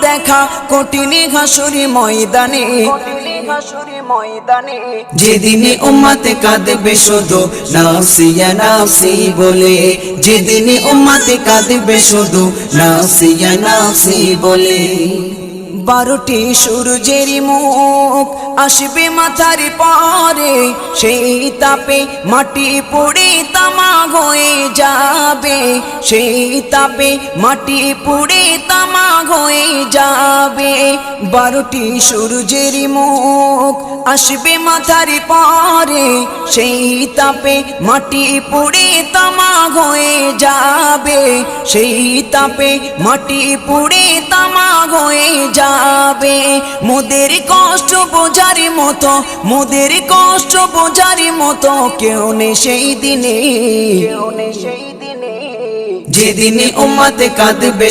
দেখা কঠিন হাসুরি ময়দানে, যেদিনে উম্মতে কাঁদবে শুধু নাফসি ইয়া নাফসি বলে, যেদিনে উম্মতে কাঁদবে শুধু নাফসি ইয়া নাফসি বলে। 12টি সূর্যের মুখ আসবে মাথার পরে, সেই তাপে মাটি পুড়ে তামা হয়ে যাবে, সেই তাপে মাটি পুড়ে তামা হয়ে যাবে। 12টি সূর্যের মুখ আসবে মাথার পরে, সেই তাপে মাটি পুড়ে তামা হয়ে যাবে, সেই তাপে মাটি পুড়ে তামা হয়ে যাবে। মোদের কষ্ট বোঝার মতো, মোদের কষ্ট বোঝার মতো কেউ নেই সেই দিনে, যেদিনে উম্মতে কাঁদবে